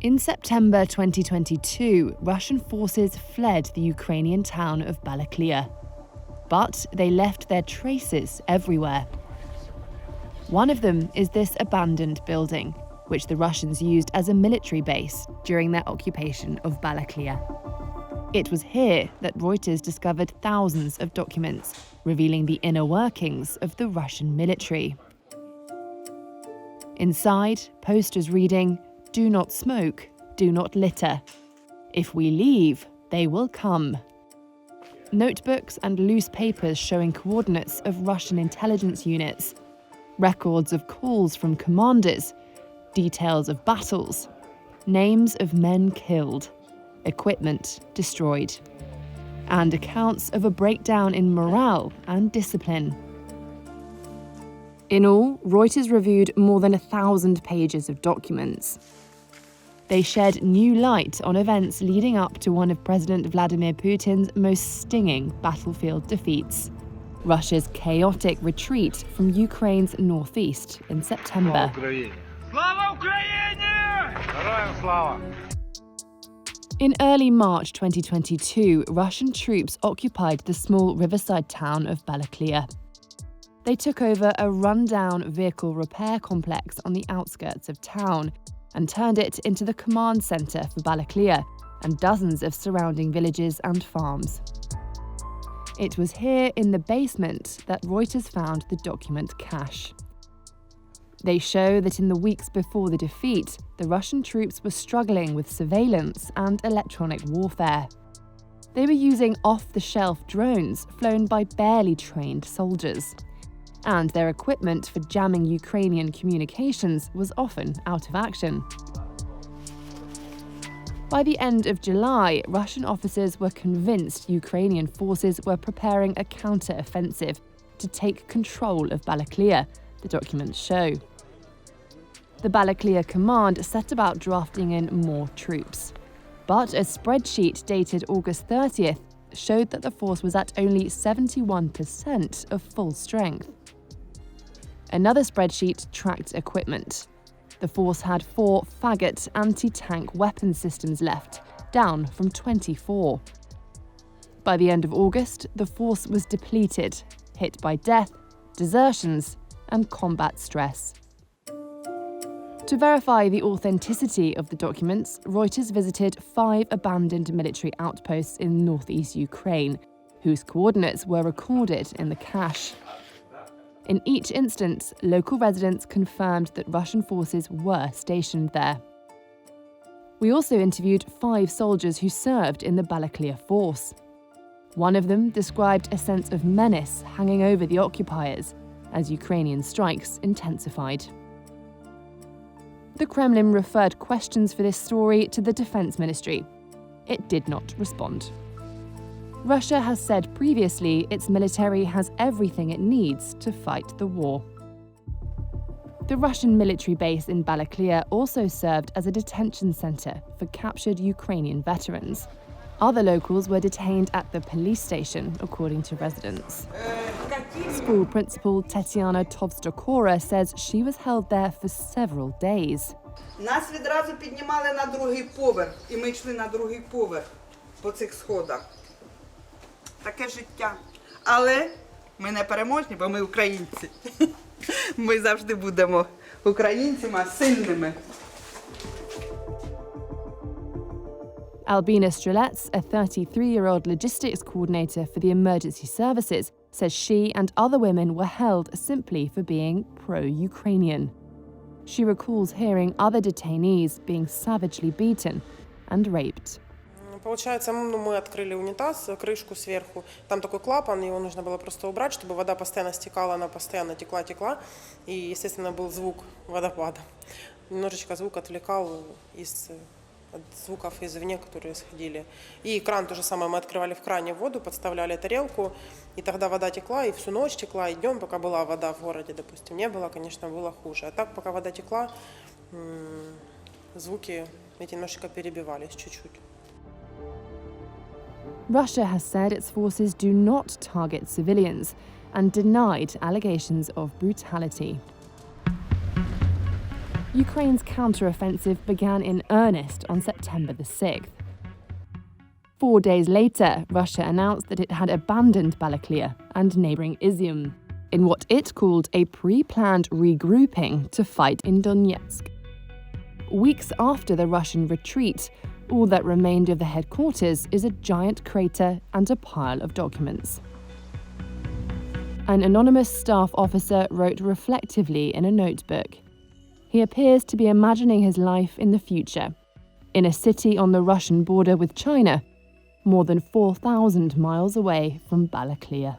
In September 2022, Russian forces fled the Ukrainian town of Balakliia. But they left their traces everywhere. One of them is this abandoned building, which the Russians used as a military base during their occupation of Balakliia. It was here that Reuters discovered thousands of documents revealing the inner workings of the Russian military. Inside, posters reading, "Do not smoke, do not litter. If we leave, they will come." Notebooks and loose papers showing coordinates of Russian intelligence units, records of calls from commanders, details of battles, names of men killed, equipment destroyed, and accounts of a breakdown in morale and discipline. In all, Reuters reviewed more than 1,000 pages of documents. They shed new light on events leading up to one of President Vladimir Putin's most stinging battlefield defeats, Russia's chaotic retreat from Ukraine's northeast in September. In early March 2022, Russian troops occupied the small riverside town of Balakliia. They took over a run-down vehicle repair complex on the outskirts of town and turned it into the command centre for Balakliia and dozens of surrounding villages and farms. It was here in the basement that Reuters found the document cache. They show that in the weeks before the defeat, the Russian troops were struggling with surveillance and electronic warfare. They were using off-the-shelf drones flown by barely trained soldiers. And their equipment for jamming Ukrainian communications was often out of action. By the end of July, Russian officers were convinced Ukrainian forces were preparing a counter-offensive to take control of Balakliia, the documents show. The Balakliia command set about drafting in more troops. But a spreadsheet dated August 30th showed that the force was at only 71% of full strength. Another spreadsheet tracked equipment. The force had 4 Faggot anti-tank weapon systems left, down from 24. By the end of August, the force was depleted, hit by death, desertions, and combat stress. To verify the authenticity of the documents, Reuters visited 5 abandoned military outposts in northeast Ukraine, whose coordinates were recorded in the cache. In each instance, local residents confirmed that Russian forces were stationed there. We also interviewed 5 soldiers who served in the Balakliia force. One of them described a sense of menace hanging over the occupiers as Ukrainian strikes intensified. The Kremlin referred questions for this story to the Defense Ministry. It did not respond. Russia has said previously its military has everything it needs to fight the war. The Russian military base in Balakliia also served as a detention center for captured Ukrainian veterans. Other locals were detained at the police station, according to residents. School principal Tetiana Towstokora says she was held there for several days. Нас відразу піднімали на другий поверх, і ми йшли на другий поверх по цих сходах. Таке життя. Але ми не переможні, бо ми українці. Ми завжди будемо українцями сильними. Albina Strelets, a 33-year-old logistics coordinator for the emergency services, says she and other women were held simply for being pro-Ukrainian. She recalls hearing other detainees being savagely beaten and raped. Получается, мы открыли унитаз, крышку сверху, там такой клапан, его нужно было просто убрать, чтобы вода постоянно стекала, она постоянно текла, и, естественно, был звук водопада. Немножечко звук отвлекал от звуков извне, которые исходили. И кран то же самое, мы открывали в кране воду, подставляли тарелку, и тогда вода текла, и всю ночь текла, и днем, пока была вода в городе, допустим, не было, конечно, было хуже. А так, пока вода текла, звуки эти немножечко перебивались чуть-чуть. Russia has said its forces do not target civilians and denied allegations of brutality. Ukraine's counter-offensive began in earnest on September the 6th. 4 days later, Russia announced that it had abandoned Balakliia and neighbouring Izium, in what it called a pre-planned regrouping to fight in Donetsk. Weeks after the Russian retreat, all that remained of the headquarters is a giant crater and a pile of documents. An anonymous staff officer wrote reflectively in a notebook. He appears to be imagining his life in the future, in a city on the Russian border with China, more than 4,000 miles away from Balakliia.